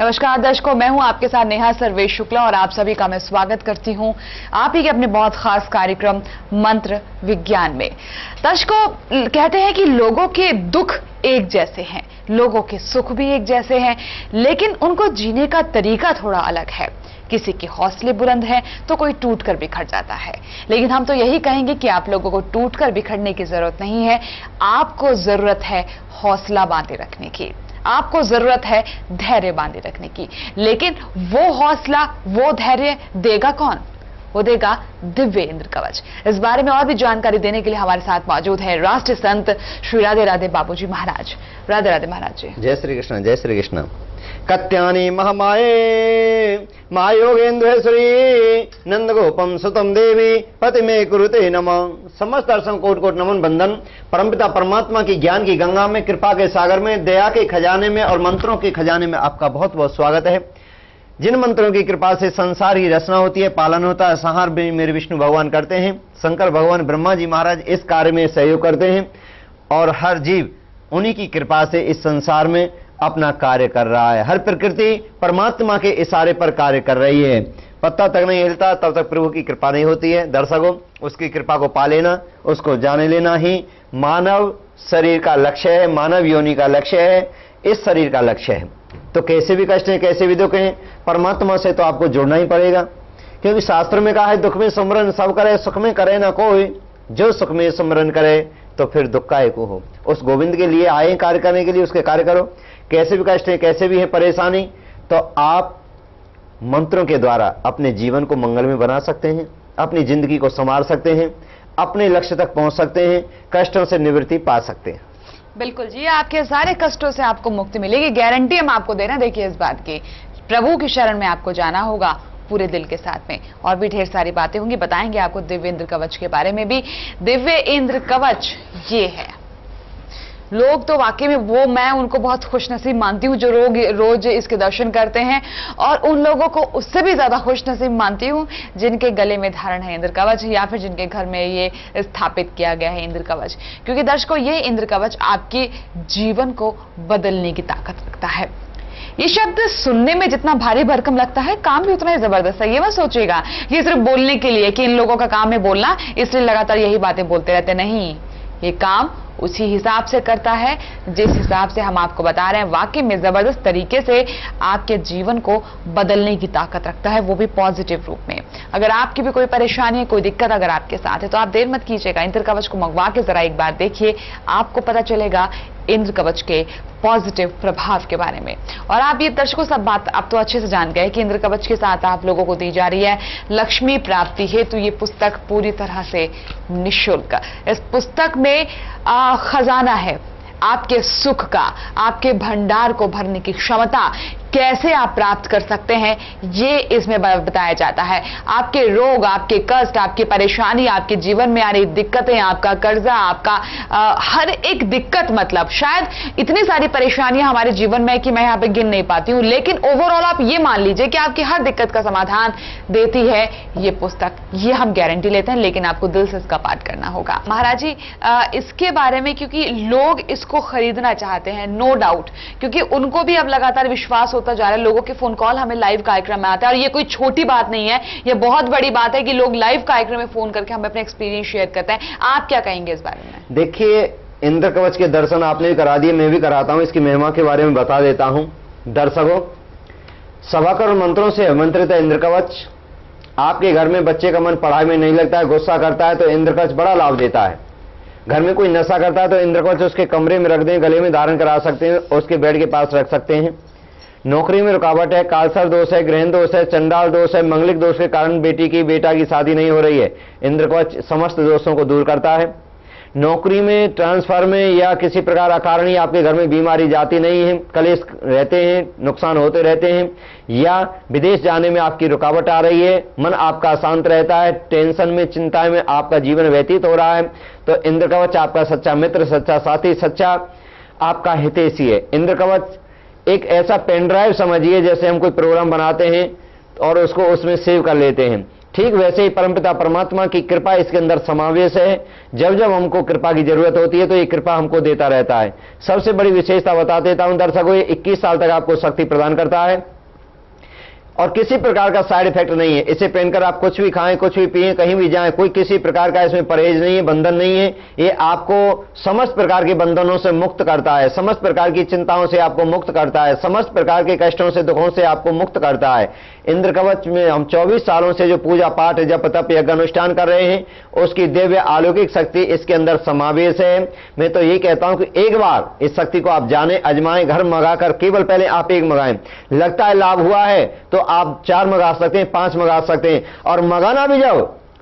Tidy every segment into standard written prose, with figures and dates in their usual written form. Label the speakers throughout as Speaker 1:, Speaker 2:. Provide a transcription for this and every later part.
Speaker 1: नमस्कार दर्शकों, मैं हूं आपके साथ नेहा सर्वेश शुक्ला और आप सभी का मैं स्वागत करती हूं आप ही के अपने बहुत खास कार्यक्रम मंत्र विज्ञान में। दर्शकों, कहते हैं कि लोगों के दुख एक जैसे हैं, लोगों के सुख भी एक जैसे हैं, लेकिन उनको जीने का तरीका थोड़ा अलग है। किसी के हौसले बुलंद हैं तो कोई टूटकर बिखर जाता है, लेकिन हम तो यही कहेंगे कि आप लोगों को टूटकर बिखरने की जरूरत नहीं है। आपको जरूरत है हौसला बांधे रखने की, आपको जरूरत है धैर्य बांधे रखने की। लेकिन वो हौसला, वो धैर्य देगा कौन? वो देगा दिव्य इंद्र कवच। इस बारे में और भी जानकारी देने के लिए हमारे साथ मौजूद है राष्ट्रीय संत श्री राधे राधे बाबूजी महाराज। राधे राधे महाराज जी।
Speaker 2: जय श्री कृष्ण, जय श्री कृष्ण। कत्यानि महामाये महायोगेन्द्रेश्वरी नंद गोपम सुतम देवी पति में कुरुते नमः। समस्त दर्शन कोट कोट नमन बंदन। परमपिता परमात्मा की ज्ञान की गंगा में, कृपा के सागर में, दया के खजाने में और मंत्रों के खजाने में आपका बहुत बहुत स्वागत है। जिन मंत्रों की कृपा से संसार की रचना होती है, पालन होता है, संहार भी मेरे विष्णु भगवान करते हैं। शंकर भगवान ब्रह्मा जी महाराज इस कार्य में सहयोग करते हैं और हर जीव उन्हीं की कृपा से इस संसार में अपना कार्य कर रहा है। हर प्रकृति परमात्मा के इशारे पर कार्य कर रही है। पत्ता तक नहीं हिलता तब तक प्रभु की कृपा नहीं होती है। दर्शकों, उसकी कृपा को पा लेना, उसको जाने लेना ही मानव शरीर का लक्ष्य है, मानव योनि का लक्ष्य है, इस शरीर का लक्ष्य है। तो कैसे भी कष्ट है, कैसे भी दुख है, परमात्मा से तो आपको जुड़ना ही पड़ेगा, क्योंकि शास्त्र में कहा है दुख में सुमरन सब करे, सुख में करे ना कोई। जो सुख में सुमरन करे तो फिर दुख का एक हो। उस गोविंद के लिए आए कार्य करने के लिए, उसके कार्य करो। कैसे भी कष्ट है, कैसे भी है परेशानी, तो आप मंत्रों के द्वारा अपने जीवन को मंगल में बना सकते हैं, अपनी जिंदगी को संवार सकते हैं, अपने लक्ष्य तक पहुंच सकते हैं, कष्टों से निवृत्ति पा सकते हैं।
Speaker 1: बिल्कुल जी, आपके सारे कष्टों से आपको मुक्ति मिलेगी, गारंटी हम आपको दे रहे हैं। देखिए इस बात की, प्रभु की शरण में आपको जाना होगा पूरे दिल के साथ में। और भी ढेर सारी बातें होंगी, बताएंगे आपको दिव्य इंद्र कवच के बारे में भी। दिव्य इंद्र कवच ये है, लोग तो वाकई में, वो मैं उनको बहुत खुशनसीब मानती हूँ जो रोज इसके दर्शन करते हैं, और उन लोगों को उससे भी ज्यादा खुशनसीब मानती हूँ जिनके गले में धारण है इंद्र कवच, या फिर जिनके घर में ये स्थापित किया गया है इंद्र कवच। क्योंकि दर्शकों, ये इंद्र कवच आपके जीवन को बदलने की ताकत रखता है। ये शब्द सुनने में जितना भारी भरकम लगता है, काम भी उतना ही जबरदस्त है। ये मत सोचिएगा ये सिर्फ बोलने के लिए कि इन लोगों का काम है बोलना, इसलिए लगातार यही बातें बोलते रहते, नहीं। ये काम उसी हिसाब से करता है जिस हिसाब से हम आपको बता रहे हैं। वाकई में जबरदस्त तरीके से आपके जीवन को बदलने की ताकत रखता है, वो भी पॉजिटिव रूप में। अगर आपकी भी कोई परेशानी है, कोई दिक्कत अगर आपके साथ है, तो आप देर मत कीजिएगा, इंद्र कवच को मंगवा के जरा एक बार देखिए, आपको पता चलेगा इंद्र कवच के पॉजिटिव प्रभाव के बारे में। और आप ये दर्शकों सब बात आप तो अच्छे से जान गए कि इंद्र कवच के साथ आप लोगों को दी जा रही है लक्ष्मी प्राप्ति हेतु ये पुस्तक पूरी तरह से निःशुल्क। इस पुस्तक में खजाना है आपके सुख का, आपके भंडार को भरने की क्षमता कैसे आप प्राप्त कर सकते हैं, ये इसमें बताया जाता है। आपके रोग, आपके कष्ट, आपकी परेशानी, आपके जीवन में आ रही दिक्कतें, आपका कर्जा, आपका हर एक दिक्कत, मतलब शायद इतनी सारी परेशानियां हमारे जीवन में कि मैं यहां पे गिन नहीं पाती हूं, लेकिन ओवरऑल आप ये मान लीजिए कि आपकी हर दिक्कत का समाधान देती है ये पुस्तक। ये हम गारंटी लेते हैं, लेकिन आपको दिल से इसका पाठ करना होगा। महाराज जी, इसके बारे में, क्योंकि लोग इसको खरीदना चाहते हैं, नो डाउट, क्योंकि उनको भी अब लगातार विश्वास होता जा रहा है। लोगों के फोन कॉल हमें लाइव कार्यक्रम में आता है, और ये कोई छोटी बात नहीं है, ये बहुत बड़ी बात है कि लोग लाइव कार्यक्रम में फोन करके हमें अपने एक्सपीरियंस शेयर करते हैं। आप क्या कहेंगे इस बारे में?
Speaker 2: देखिए, इंद्र कवच के दर्शन आपने भी करा दिए, मैं भी कराता हूं, इसकी महिमा के बारे में बता देता हूं। दर्शकों, सभाकर मंत्रों से आमंत्रित है इंद्र कवच। आपके घर में बच्चे का मन पढ़ाई में नहीं लगता है, गुस्सा करता है, तो इंद्र कवच बड़ा लाभ देता है। घर में कोई नशा करता है तो इंद्र कवच उसके कमरे में रख दें, गले में धारण करा सकते हैं, उसके बेड के पास रख सकते हैं। नौकरी में रुकावट है, कालसर दोष है, ग्रहण दोष है, चंडाल दोष है, मंगलिक दोष के कारण बेटा की शादी नहीं हो रही है, इंद्र कवच समस्त दोषों को दूर करता है। नौकरी में, ट्रांसफर में या किसी प्रकार अकारण आपके घर में बीमारी जाती नहीं है, कलेश रहते हैं, नुकसान होते रहते हैं, या विदेश जाने में आपकी रुकावट आ रही है, मन आपका शांत रहता है, टेंशन में, चिंता में आपका जीवन व्यतीत हो रहा है, तो इंद्र कवच आपका सच्चा मित्र, सच्चा साथी, सच्चा आपका हितैषी है। इंद्र कवच एक ऐसा पेन ड्राइव समझिए, जैसे हम कोई प्रोग्राम बनाते हैं और उसको उसमें सेव कर लेते हैं, ठीक वैसे ही परमपिता परमात्मा की कृपा इसके अंदर समावेश है। जब जब हमको कृपा की जरूरत होती है तो ये कृपा हमको देता रहता है। सबसे बड़ी विशेषता बता देता हूं दर्शकों, ये 21 साल तक आपको शक्ति प्रदान करता है और किसी प्रकार का साइड इफेक्ट नहीं है। इसे पहनकर आप कुछ भी खाएं, कुछ भी पिएं, कहीं भी जाएं, कोई किसी प्रकार का इसमें परहेज नहीं है, बंधन नहीं है। ये आपको समस्त प्रकार के बंधनों से मुक्त करता है, समस्त प्रकार की चिंताओं से आपको मुक्त करता है, समस्त प्रकार के कष्टों से, दुखों से आपको मुक्त करता है। इंद्र कवच में हम 24 सालों से जो पूजा पाठ, जप तप, यज्ञ अनुष्ठान कर रहे हैं, उसकी दिव्य अलौकिक शक्ति इसके अंदर समावेश है। मैं तो ये कहता हूं कि एक बार इस शक्ति को आप जाने, अजमाएं, घर मंगाकर, केवल पहले आप एक मंगाएं, लगता है लाभ हुआ है तो आप 4 मंगा सकते हैं, 5 मंगा सकते हैं। और मंगाना भी जाओ,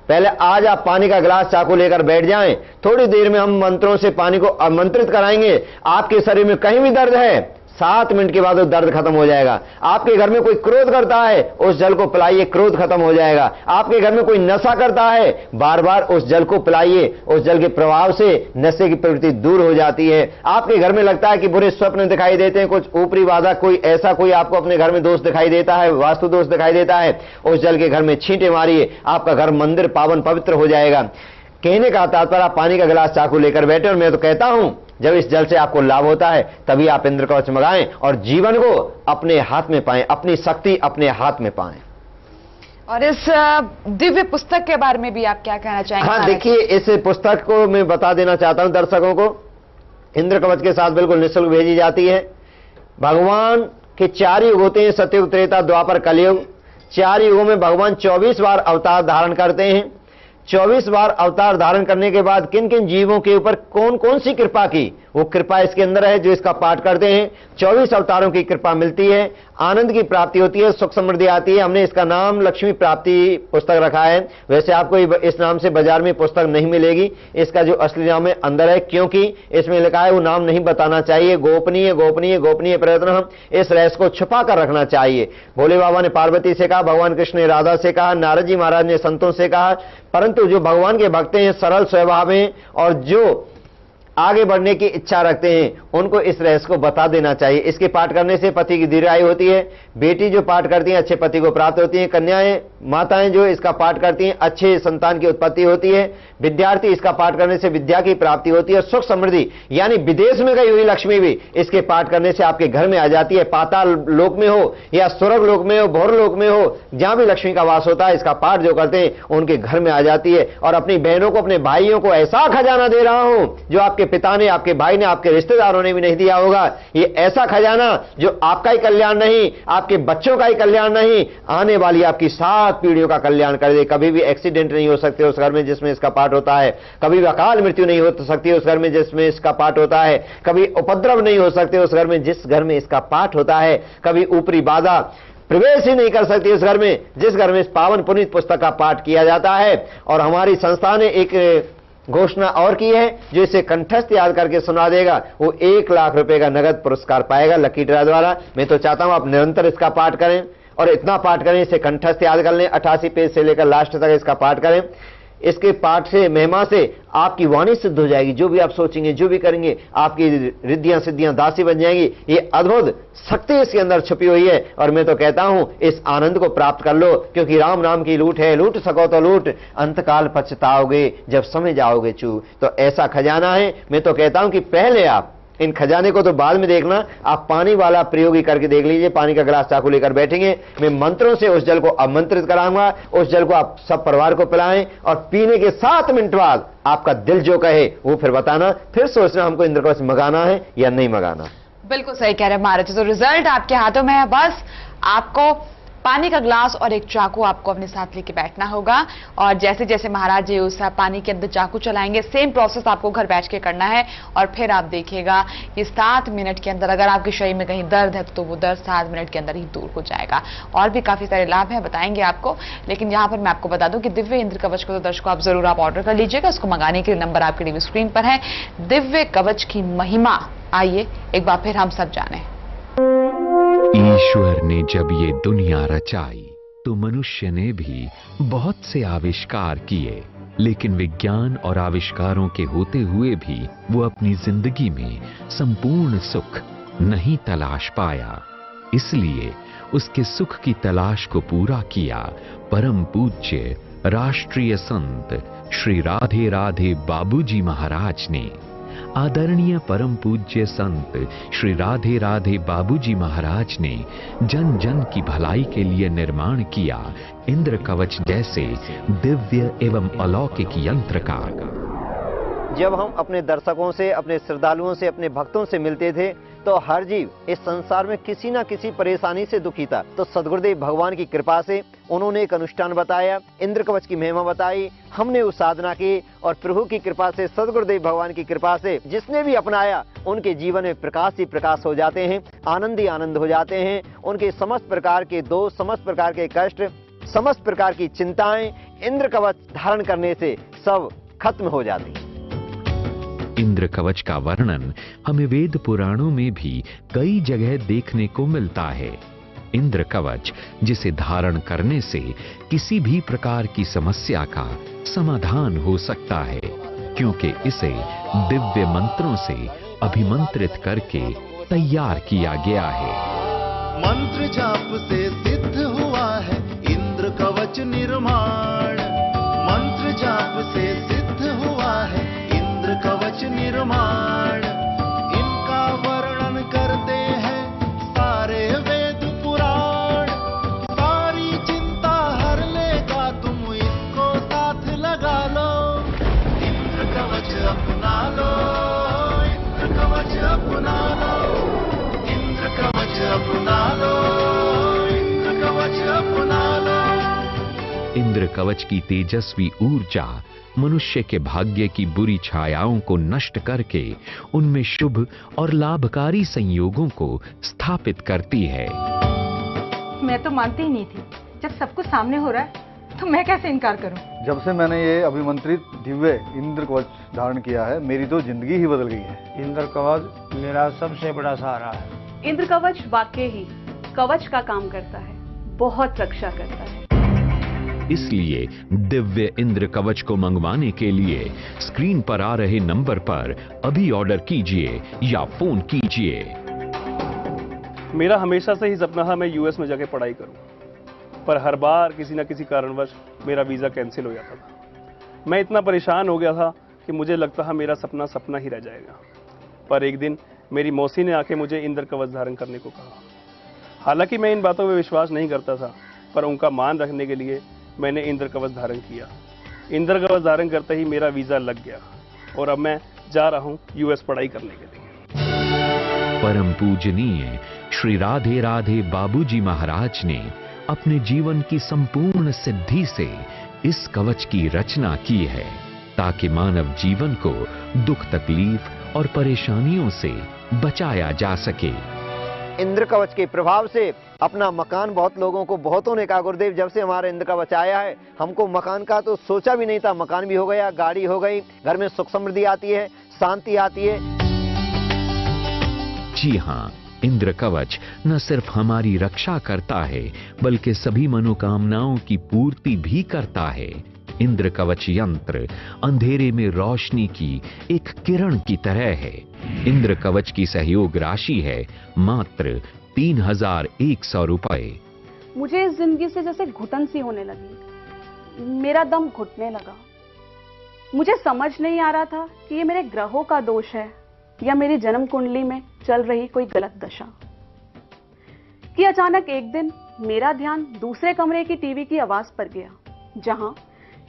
Speaker 2: पहले आज आप पानी का गिलास चाकू लेकर बैठ जाएं, थोड़ी देर में हम मंत्रों से पानी को आमंत्रित कराएंगे। आपके शरीर में कहीं भी दर्द है, 7 मिनट के बाद वो दर्द खत्म हो जाएगा। आपके घर में कोई क्रोध करता है, उस जल को पिलाइए, क्रोध खत्म हो जाएगा। आपके घर में कोई नशा करता है, बार बार उस जल को पिलाइए, उस जल के प्रभाव से नशे की प्रवृत्ति दूर हो जाती है। आपके घर में लगता है कि बुरे स्वप्न दिखाई देते हैं, कुछ ऊपरी बाधा, कोई ऐसा कोई आपको अपने घर में दोष दिखाई देता है, वास्तु दोष दिखाई देता है, उस जल के घर में छींटे मारिए, आपका घर मंदिर पावन पवित्र हो जाएगा। कहने का तात्पर्य, आप पानी का गिलास चाकू लेकर बैठे, और मैं तो कहता हूं जब इस जल से आपको लाभ होता है तभी आप इंद्र कवच मंगाएं और जीवन को अपने हाथ में पाएं, अपनी शक्ति अपने हाथ में पाएं।
Speaker 1: और इस दिव्य पुस्तक के बारे में भी आप क्या कहना चाहेंगे?
Speaker 2: हाँ, देखिए, इस पुस्तक को मैं बता देना चाहता हूं दर्शकों को, इंद्र कवच के साथ बिल्कुल निःशुल्क भेजी जाती है। भगवान के 4 युग होते हैं, सतयुग, त्रेता, द्वापर, कलयुग। 4 युगों में भगवान 24 बार अवतार धारण करते हैं। 24 बार अवतार धारण करने के बाद किन किन जीवों के ऊपर कौन कौन सी कृपा की, वो कृपा इसके अंदर है जो इसका पाठ करते हैं। 24 अवतारों की कृपा मिलती है, आनंद की प्राप्ति होती है, सुख समृद्धि आती है। हमने इसका नाम लक्ष्मी प्राप्ति पुस्तक रखा है। वैसे आपको इस नाम से बाजार में पुस्तक नहीं मिलेगी, इसका जो असली नाम है अंदर है, क्योंकि इसमें लिखा है वो नाम नहीं बताना चाहिए। गोपनीय गोपनीय गोपनीय प्रयत्न, हम इस रहस्य को छुपा कर रखना चाहिए। भोले बाबा ने पार्वती से कहा, भगवान कृष्ण ने राधा से कहा, नारद जी महाराज ने संतों से कहा, परंतु जो भगवान के भक्त हैं, सरल स्वभाव हैं और जो आगे बढ़ने की इच्छा रखते हैं, उनको इस रहस्य को बता देना चाहिए। इसके पाठ करने से पति की दीर्घायु होती है। बेटी जो पाठ करती हैं अच्छे पति को प्राप्त होती हैं। कन्याएं, माताएं जो इसका पाठ करती हैं अच्छे संतान की उत्पत्ति होती है। विद्यार्थी इसका पाठ करने से विद्या की प्राप्ति होती है। सुख समृद्धि, यानी विदेश में गई हुई लक्ष्मी भी इसके पाठ करने से आपके घर में आ जाती है। पाताल लोक में हो या स्वर्ग लोक में हो, भौर लोक में हो, जहां भी लक्ष्मी का वास होता है, इसका पाठ जो करते हैं उनके घर में आ जाती है। और अपनी बहनों को, अपने भाइयों को ऐसा खजाना दे रहा हूं जो आपके पिता ने, आपके भाई ने, आपके रिश्तेदारों ने भी नहीं दिया होगा। ये ऐसा खजाना जो आपका ही कल्याण नहीं, आपके बच्चों का ही कल्याण नहीं, आने वाली आपकी 7 पीढ़ियों का कल्याण कर दे। कभी भी एक्सीडेंट नहीं हो सकते उस घर में जिसमें इसका पाठ होता है। कभी भी अकाल मृत्यु नहीं हो सकती उस घर में जिसमें इसका पाठ होता है। कभी उपद्रव नहीं हो सकते उस घर में जिस घर में इसका पाठ होता है। कभी ऊपरी बाधा प्रवेश ही नहीं कर सकती उस घर में जिस घर में इस पावन पुनीत पुस्तक का पाठ किया जाता है। और हमारी संस्था ने एक घोषणा और की है, जो इसे कंठस्थ याद करके सुना देगा वो 1 लाख रुपए का नगद पुरस्कार पाएगा लकी ड्रा द्वारा। मैं तो चाहता हूं आप निरंतर इसका पाठ करें और इतना पाठ करें, इसे कंठस्थ याद कर लें। 88 पेज से लेकर लास्ट तक इसका पाठ करें। इसके पाठ से, महिमा से आपकी वाणी सिद्ध हो जाएगी। जो भी आप सोचेंगे, जो भी करेंगे, आपकी रिद्धियां सिद्धियां दासी बन जाएंगी। ये अद्भुत शक्ति इसके अंदर छुपी हुई है। और मैं तो कहता हूं इस आनंद को प्राप्त कर लो, क्योंकि राम नाम की लूट है, लूट सको तो लूट, अंतकाल पछताओगे जब समझ जाओगे चू। तो ऐसा खजाना है। मैं तो कहता हूं कि पहले आप इन खजाने को तो बाद में देखना, आप पानी वाला प्रयोग ही करके देख लीजिए। पानी का गिलास चाकू लेकर बैठेंगे, मैं मंत्रों से उस जल को आमंत्रित कराऊंगा। उस जल को आप सब परिवार को पिलाएं और पीने के 7 मिनट बाद आपका दिल जो कहे वो फिर बताना, फिर सोचना हमको इंद्र कवच मंगाना है या नहीं मंगाना।
Speaker 1: बिल्कुल सही कह रहे हैं महाराज। तो रिजल्ट आपके हाथों में है, बस आपको पानी का ग्लास और एक चाकू आपको अपने साथ लेके बैठना होगा। और जैसे जैसे महाराज जी उस पानी के अंदर चाकू चलाएंगे, सेम प्रोसेस आपको घर बैठ के करना है। और फिर आप देखिएगा ये 7 मिनट के अंदर, अगर आपके शरीर में कहीं दर्द है तो वो दर्द 7 मिनट के अंदर ही दूर हो जाएगा। और भी काफी सारे लाभ हैं, बताएंगे आपको। लेकिन यहाँ पर मैं आपको बता दूं कि दिव्य इंद्र कवच को तो दर्शकों आप जरूर आप ऑर्डर कर लीजिएगा। उसको मंगाने के लिए नंबर आपके टीवी स्क्रीन पर है। दिव्य कवच की महिमा, आइए एक बार फिर हम सब जाने।
Speaker 3: ईश्वर ने जब ये दुनिया रचाई तो मनुष्य ने भी बहुत से आविष्कार किए, लेकिन विज्ञान और आविष्कारों के होते हुए भी वो अपनी जिंदगी में संपूर्ण सुख नहीं तलाश पाया। इसलिए उसके सुख की तलाश को पूरा किया परम पूज्य राष्ट्रीय संत श्री राधे राधे बाबूजी महाराज ने, आदरणीय परम पूज्य संत श्री राधे राधे बाबूजी महाराज ने जन जन की भलाई के लिए निर्माण किया इंद्र कवच जैसे दिव्य एवं अलौकिक यंत्र का।
Speaker 2: जब हम अपने दर्शकों से, अपने श्रद्धालुओं से, अपने भक्तों से मिलते थे तो हर जीव इस संसार में किसी न किसी परेशानी से दुखी था। तो सद्गुरुदेव भगवान की कृपा से उन्होंने एक अनुष्ठान बताया, इंद्र कवच की महिमा बताई, हमने उस साधना की और प्रभु की कृपा से, सद्गुरुदेव भगवान की कृपा से जिसने भी अपनाया उनके जीवन में प्रकाश ही प्रकाश हो जाते हैं, आनंद ही आनंद हो जाते हैं। उनके समस्त प्रकार के दोष, समस्त प्रकार के कष्ट, समस्त प्रकार की चिंताएं इंद्र कवच धारण करने से सब खत्म हो जाती हैं।
Speaker 3: इंद्र कवच का वर्णन हमें वेद पुराणों में भी कई जगह देखने को मिलता है। इंद्र कवच जिसे धारण करने से किसी भी प्रकार की समस्या का समाधान हो सकता है, क्योंकि इसे दिव्य मंत्रों से अभिमंत्रित करके तैयार किया गया है।
Speaker 4: मंत्र जाप से सिद्ध हुआ है इंद्र कवच निर्माण, मंत्र जाप से सिद्ध हुआ है इंद्र कवच निर्माण। इनका वर्णन करते हैं सारे वेद पुराण, सारी चिंता हर लेगा तुम इसको साथ लगा लो। इंद्र कवच अपना लो, इंद्र कवच अपना लो, इंद्र कवच अपना लो, इंद्र कवच अपना लो।
Speaker 3: इंद्र कवच की तेजस्वी ऊर्जा मनुष्य के भाग्य की बुरी छायाओं को नष्ट करके उनमें शुभ और लाभकारी संयोगों को स्थापित करती है।
Speaker 5: मैं तो मानती ही नहीं थी, जब सब कुछ सामने हो रहा है तो मैं कैसे इनकार करूं?
Speaker 6: जब से मैंने ये अभिमंत्रित दिव्य इंद्र कवच धारण किया है, मेरी तो जिंदगी ही बदल गई है।
Speaker 7: इंद्र कवच मेरा सबसे बड़ा सहारा है।
Speaker 8: इंद्र कवच वाकई ही कवच का काम करता है, बहुत रक्षा करता है।
Speaker 3: इसलिए दिव्य इंद्र कवच को मंगवाने के लिए स्क्रीन पर आ रहे नंबर पर अभी ऑर्डर कीजिए या फोन कीजिए।
Speaker 9: मेरा हमेशा से ही सपना था मैं यूएस में जाके पढ़ाई करूं, पर हर बार किसी न किसी कारणवश मेरा वीजा कैंसिल हो जाता था। मैं इतना परेशान हो गया था कि मुझे लगता था मेरा सपना सपना ही रह जाएगा। पर एक दिन मेरी मौसी ने आके मुझे इंद्र कवच धारण करने को कहा। हालांकि मैं इन बातों में विश्वास नहीं करता था, पर उनका मान रखने के लिए मैंने इंद्र कवच धारण किया। इंद्र कवच धारण करते ही मेरा वीजा लग गया और अब मैं जा रहा हूं यूएस पढ़ाई करने के लिए।
Speaker 3: परम पूजनीय श्री राधे राधे बाबूजी महाराज ने अपने जीवन की संपूर्ण सिद्धि से इस कवच की रचना की है, ताकि मानव जीवन को दुख, तकलीफ और परेशानियों से बचाया जा सके।
Speaker 2: इंद्र कवच के प्रभाव से अपना मकान, बहुत लोगों को, बहुतों ने कहा गुरुदेव जब से हमारा इंद्र कवच आया है हमको मकान का तो सोचा भी नहीं था, मकान भी हो गया, गाड़ी हो गई, घर में सुख समृद्धि आती है, शांति आती है।
Speaker 3: जी हाँ, इंद्र कवच न सिर्फ हमारी रक्षा करता है बल्कि सभी मनोकामनाओं की पूर्ति भी करता है। इंद्र कवच यंत्र अंधेरे में रोशनी की एक किरण की तरह है। इंद्र कवच की सहयोग राशि है मात्र 3100 रुपए।
Speaker 8: मुझे इस जिंदगी से जैसे घुटन सी होने लगी, मेरा दम घुटने लगा। मुझे समझ नहीं आ रहा था कि ये मेरे ग्रहों का दोष है या मेरी जन्म कुंडली में चल रही कोई गलत दशा। कि अचानक एक दिन मेरा ध्यान दूसरे कमरे की टीवी की आवाज पर गया, जहां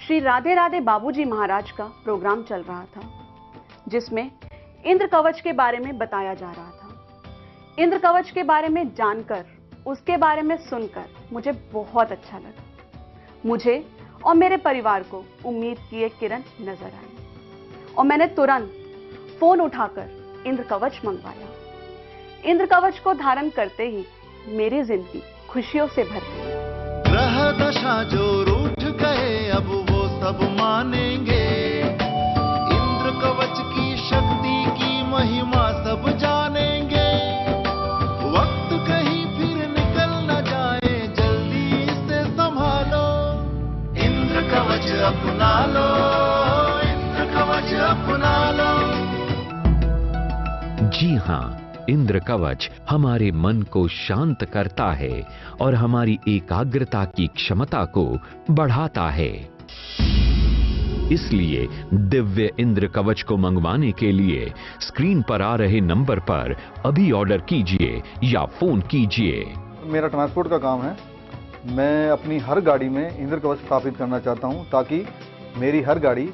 Speaker 8: श्री राधे राधे बाबूजी महाराज का प्रोग्राम चल रहा था, जिसमें इंद्र कवच के बारे में बताया जा रहा था। इंद्र कवच के बारे में जानकर, उसके बारे में सुनकर मुझे बहुत अच्छा लगा। मुझे और मेरे परिवार को उम्मीद की एक किरण नजर आई और मैंने तुरंत फोन उठाकर इंद्र कवच मंगवाया। इंद्र कवच को धारण करते ही मेरी जिंदगी खुशियों से भर गई।
Speaker 4: ग्रह दशा जो रूठ गए अब वो सब मानेंगे, इंद्र कवच की शक्ति की महिमा सब जानेंगे। वक्त कहीं फिर निकल न जाए, जल्दी इसे संभालो, इंद्र कवच अपना लो, इंद्र कवच अपना लो।
Speaker 3: जी हाँ, इंद्र कवच हमारे मन को शांत करता है और हमारी एकाग्रता की क्षमता को बढ़ाता है। इसलिए दिव्य इंद्र कवच को मंगवाने के लिए स्क्रीन पर आ रहे नंबर पर अभी ऑर्डर कीजिए या फोन कीजिए।
Speaker 6: मेरा ट्रांसपोर्ट का काम है। मैं अपनी हर गाड़ी में इंद्र कवच स्थापित करना चाहता हूं ताकि मेरी हर गाड़ी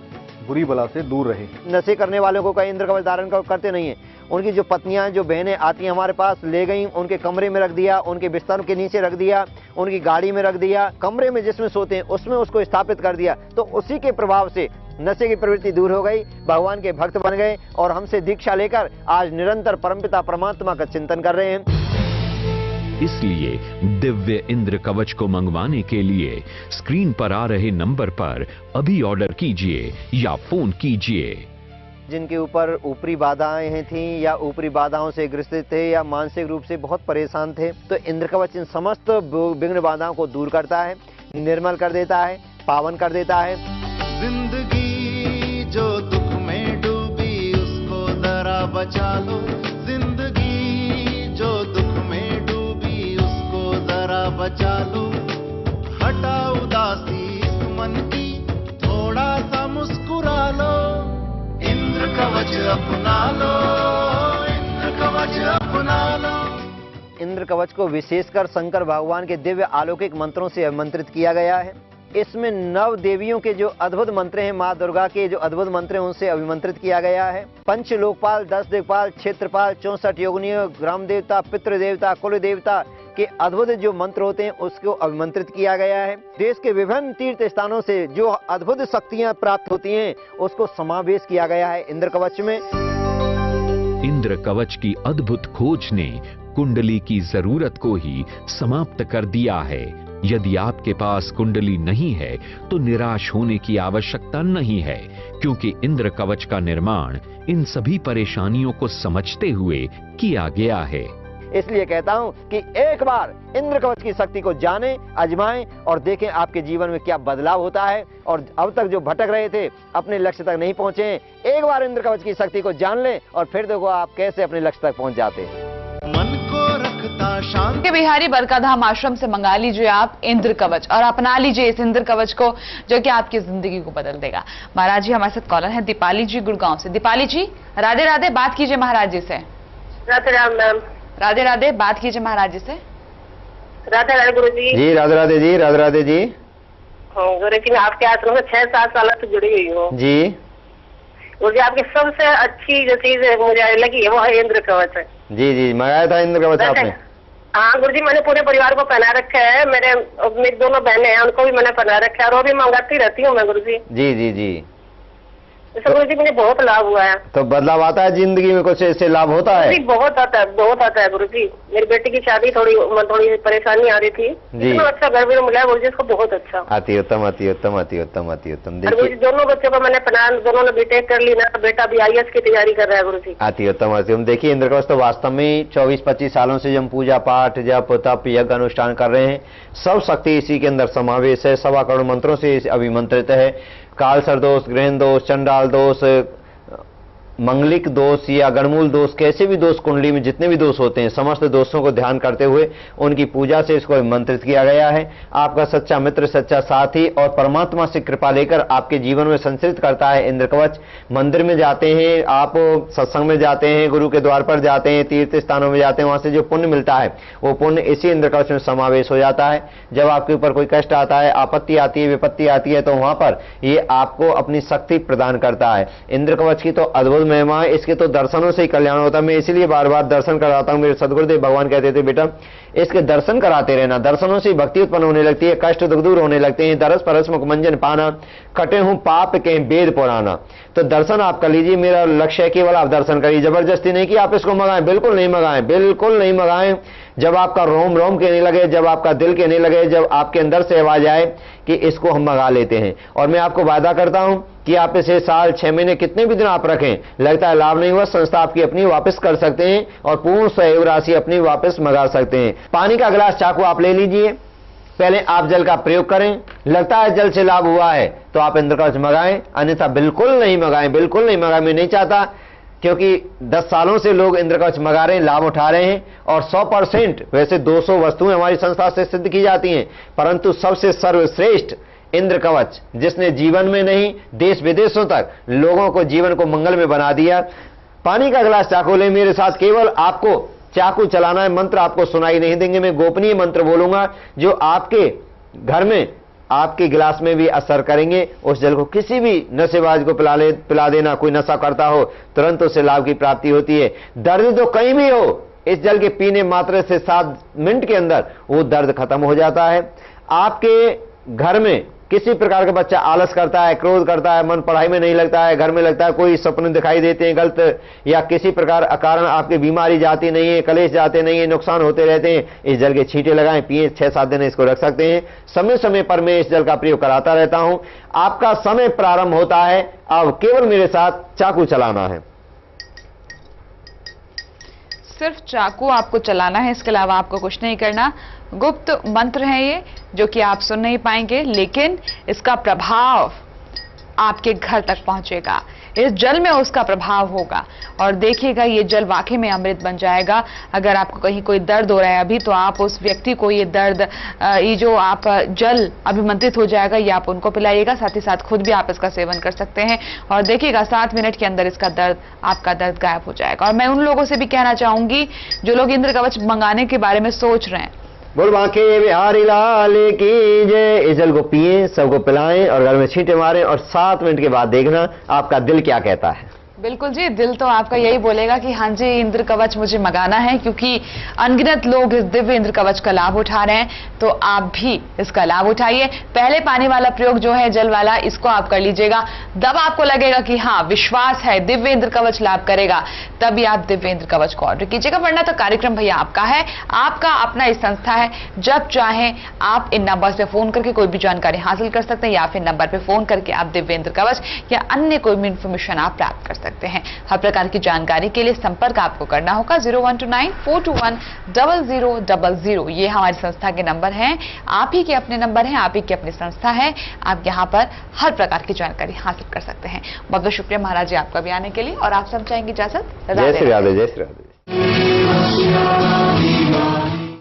Speaker 6: बुरी बला से दूर रहे।
Speaker 2: नशे करने वालों को कई इंद्र कवच धारण करते नहीं है। उनकी जो पत्नियां जो बहनें आती हैं हमारे पास, ले गई, उनके कमरे में रख दिया, उनके बिस्तर के नीचे रख दिया, उनकी गाड़ी में रख दिया, कमरे में जिसमें सोते हैं उसमें उसको स्थापित कर दिया, तो उसी के प्रभाव से नशे की प्रवृत्ति दूर हो गई, भगवान के भक्त बन गए और हमसे दीक्षा लेकर आज निरंतर परमपिता परमात्मा का चिंतन कर रहे हैं।
Speaker 3: इसलिए दिव्य इंद्र कवच को मंगवाने के लिए स्क्रीन पर आ रहे नंबर पर अभी ऑर्डर कीजिए या फोन कीजिए।
Speaker 2: जिनके ऊपर ऊपरी बाधाएं थीं या ऊपरी बाधाओं से ग्रसित थे या मानसिक रूप से बहुत परेशान थे, तो इंद्र कवच इन समस्त विघ्न बाधाओं को दूर करता है, निर्मल कर देता है, पावन कर देता है।
Speaker 4: जिंदगी जो दुख में डूबी उसको जरा बचा लो, जिंदगी जो दुख में डूबी उसको जरा बचा लो, हटा उदासी इस मन की, थोड़ा सा मुस्कुरा लो, इंद्र कवच अपना लो, इंद्र कवच अपना लो।
Speaker 2: इंद्र कवच को विशेषकर शंकर भगवान के दिव्य अलौकिक मंत्रों से अभिमंत्रित किया गया है। इसमें 9 देवियों के जो अद्भुत मंत्र हैं, माँ दुर्गा के जो अद्भुत मंत्र हैं उनसे अभिमंत्रित किया गया है। पंच लोकपाल, 10 दिक्पाल, क्षेत्रपाल, 64 योगिनियों, ग्राम देवता, पितृ देवता, कुल देवता के अद्भुत जो मंत्र होते हैं उसको अभिमंत्रित किया गया है। देश के विभिन्न तीर्थ स्थानों से जो अद्भुत शक्तियां प्राप्त होती हैं उसको समावेश किया गया है इंद्र कवच में।
Speaker 3: इंद्र कवच की अद्भुत खोज ने कुंडली की जरूरत को ही समाप्त कर दिया है। यदि आपके पास कुंडली नहीं है तो निराश होने की आवश्यकता नहीं है, क्योंकि इंद्र कवच का निर्माण इन सभी परेशानियों को समझते हुए किया गया है।
Speaker 2: इसलिए कहता हूं कि एक बार इंद्र कवच की शक्ति को जानें, आजमाएं और देखें आपके जीवन में क्या बदलाव होता है। और अब तक जो भटक रहे थे, अपने लक्ष्य तक नहीं पहुंचे, एक बार इंद्र कवच की शक्ति को जान लें और फिर देखो आप कैसे अपने लक्ष्य तक पहुंच जाते हैं।
Speaker 4: मन को रखता शांत
Speaker 1: के बिहारी बरकाधाम आश्रम से मंगा लीजिए आप इंद्र कवच और अपना लीजिए इस इंद्र कवच को, जो कि आपकी जिंदगी को बदल देगा। महाराज जी हमारे साथ कॉलर हैं दीपाली जी गुड़गांव से। दीपाली जी राधे राधे, बात कीजिए महाराज जी से।
Speaker 10: राधे राम मैम।
Speaker 1: राधे राधे, बात कीजिए महाराज जी से।
Speaker 10: राधे राधे गुरु जी।
Speaker 2: जी राधे राधे जी, राधे राधे जी।
Speaker 10: गुरु जी मैं आपके आश्रम से 6-7 साल से जुड़ी हुई हूँ
Speaker 2: जी।
Speaker 10: गुरु जी आपकी सबसे अच्छी जो चीज मुझे लगी है वो है इंद्र कवच है।
Speaker 2: जी जी, मंगाया था इंद्र कवच आपने?
Speaker 10: हाँ गुरु जी, मैंने पूरे परिवार को पहना रखा है। मेरी दोनों बहनें हैं, उनको भी मैंने पहना रखा है और वो भी मंगाती रहती हूँ मैं गुरु जी।
Speaker 2: जी जी जी।
Speaker 10: इससे गुरु जी मुझे बहुत लाभ हुआ है।
Speaker 2: तो बदलाव आता है जिंदगी में, कुछ इससे लाभ होता है?
Speaker 10: जी बहुत आता है, बहुत आता है गुरु जी। मेरी बेटी की शादी थोड़ी परेशानी आ रही थी, इतना अच्छा घर भी मिला है गुरु जी, इसको बहुत अच्छा।
Speaker 2: अति उत्तम, अति उत्तम, अति उत्तम, अति उत्तम।
Speaker 10: गुरु जी दोनों बच्चों को मैंने पढ़ा, दोनों ने बीटेक कर ली ना, बेटा भी IAS की तैयारी कर रहा है गुरु जी।
Speaker 2: अति उत्तम, अति उत्तम। देखिए इंद्र कवच तो वास्तव में 24-25 सालों से हम पूजा पाठ, जप, तप, यज्ञ अनुष्ठान कर रहे हैं, सब शक्ति इसी के अंदर समावेश है। 1.25 करोड़ मंत्रों से अभिमंत्रित है। काल सर्दोष, ग्रहण दोष, चंडाल दोष, मंगलिक दोष या गणमूल दोष, कैसे भी दोष कुंडली में जितने भी दोष होते हैं, समस्त दोषों को ध्यान करते हुए उनकी पूजा से इसको मंत्रित किया गया है। आपका सच्चा मित्र, सच्चा साथी और परमात्मा से कृपा लेकर आपके जीवन में संचरित करता है इंद्र कवच। मंदिर में जाते हैं आप, सत्संग में जाते हैं, गुरु के द्वार पर जाते हैं, तीर्थ स्थानों में जाते हैं, वहां से जो पुण्य मिलता है वो पुण्य इसी इंद्र कवच में समावेश हो जाता है। जब आपके ऊपर कोई कष्ट आता है, आपत्ति आती है, विपत्ति आती है, तो वहां पर ये आपको अपनी शक्ति प्रदान करता है। इंद्र कवच की तो अद्भुत महिमा है, इसके तो दर्शनों से ही कल्याण होता है। मैं इसीलिए बार बार दर्शन कराता हूं। मेरे सदगुरुदेव भगवान कहते थे बेटा इसके दर्शन कराते रहना, दर्शनों से भक्ति उत्पन्न होने लगती है, कष्ट दुख दूर होने लगते हैं। दरस परस मुखमंजन पाना, कटे हूं पाप के वेद पुराना। तो दर्शन आप कर लीजिए, मेरा लक्ष्य है केवल आप दर्शन करिए, जबरदस्ती नहीं कि आप इसको मंगाएं, बिल्कुल नहीं मंगाएं, बिल्कुल नहीं मंगाएं। जब आपका रोम रोम कहने लगे, जब आपका दिल कहने लगे, जब आपके अंदर से आवाज आए कि इसको हम मंगा लेते हैं, और मैं आपको वादा करता हूं कि आप इसे साल 6 महीने कितने भी दिन आप रखें, लगता है लाभ नहीं हुआ, संस्था आपकी अपनी वापस कर सकते हैं और पूर्ण सहयोग राशि अपनी वापस मंगा सकते हैं। पानी का गिलास चाकू आप ले लीजिए, पहले आप जल का प्रयोग करें, लगता है जल से लाभ हुआ है तो आप इंद्र कवच मंगाएं, अन्यथा बिल्कुल नहीं मंगाएं, बिल्कुल नहीं मंगाएं। मैं नहीं चाहता, क्योंकि 10 सालों से लोग इंद्र कवच मंगा रहे हैं, लाभ उठा रहे हैं, और 100% वैसे 200 वस्तुएं हमारी संस्था से सिद्ध की जाती हैं, परंतु सबसे सर्वश्रेष्ठ इंद्र कवच, जिसने जीवन में नहीं देश विदेशों तक लोगों को जीवन को मंगल में बना दिया। पानी का गिलास चाकू ले मेरे साथ, केवल आपको चाकू चलाना है। मंत्र आपको सुनाई नहीं देंगे, मैं गोपनीय मंत्र बोलूंगा जो आपके घर में आपके गिलास में भी असर करेंगे। उस जल को किसी भी नशेबाज को पिला देना। कोई नशा करता हो तुरंत उसे लाभ की प्राप्ति होती है। दर्द तो कहीं भी हो, इस जल के पीने मात्र से 7 मिनट के अंदर वो दर्द खत्म हो जाता है। आपके घर में किसी प्रकार का बच्चा आलस करता है, क्रोध करता है, मन पढ़ाई में नहीं लगता है, घर में लगता है कोई सपने दिखाई देते हैं गलत, या किसी प्रकार कारण आपकी बीमारी जाती नहीं है, कलेश जाते नहीं है, नुकसान होते रहते हैं, इस जल के छींटे लगाएं, पिए। 6-7 दिन इसको रख सकते हैं। समय समय पर मैं इस जल का प्रयोग कराता रहता हूं। आपका समय प्रारंभ होता है, अब केवल मेरे साथ चाकू चलाना है।
Speaker 1: सिर्फ चाकू आपको चलाना है, इसके अलावा आपको कुछ नहीं करना। गुप्त मंत्र है ये, जो कि आप सुन नहीं पाएंगे, लेकिन इसका प्रभाव आपके घर तक पहुंचेगा। इस जल में उसका प्रभाव होगा और देखिएगा ये जल वाकई में अमृत बन जाएगा। अगर आपको कहीं कोई दर्द हो रहा है अभी, तो आप उस व्यक्ति को ये दर्द, ये जो आप जल अभिमंत्रित हो जाएगा, ये आप उनको पिलाइएगा। साथ ही साथ खुद भी आप इसका सेवन कर सकते हैं और देखिएगा 7 मिनट के अंदर इसका दर्द, आपका दर्द गायब हो जाएगा। और मैं उन लोगों से भी कहना चाहूंगी जो लोग इंद्र कवच मंगाने के बारे में सोच रहे हैं,
Speaker 2: बोल बांके बिहारी लाल की जय। इस जल को पिए, सबको पिलाएं और घर में छींटे मारें और 7 मिनट के बाद देखना आपका दिल क्या कहता है।
Speaker 1: बिल्कुल जी, दिल तो आपका यही बोलेगा कि हाँ जी इंद्र कवच मुझे मंगाना है, क्योंकि अनगिनत लोग इस दिव्य इंद्र कवच का लाभ उठा रहे हैं। तो आप भी इसका लाभ उठाइए। पहले पानी वाला प्रयोग जो है जल वाला, इसको आप कर लीजिएगा। तब आपको लगेगा कि हाँ विश्वास है, दिव्य इंद्र कवच लाभ करेगा, तभी आप दिव्य इंद्र कवच को ऑर्डर कीजिएगा। वरना तो कार्यक्रम भैया आपका है, आपका अपना इस संस्था है। जब चाहें आप इन नंबर से फोन करके कोई भी जानकारी हासिल कर सकते हैं, या फिर नंबर पे फोन करके आप दिव्य इंद्र कवच या अन्य कोई भी इंफॉर्मेशन आप प्राप्त कर सकते हैं। हर प्रकार की जानकारी के लिए संपर्क आपको करना होगा 0129421000। ये हमारी संस्था के नंबर हैं, आप ही के अपने नंबर हैं, आप ही की अपनी संस्था है। आप यहाँ पर हर प्रकार की जानकारी हासिल कर सकते हैं। बहुत बहुत शुक्रिया महाराज जी आपका भी आने के लिए, और आप सब चाहेंगे इजाजत।
Speaker 2: जय श्री राधे, जय श्री राधे।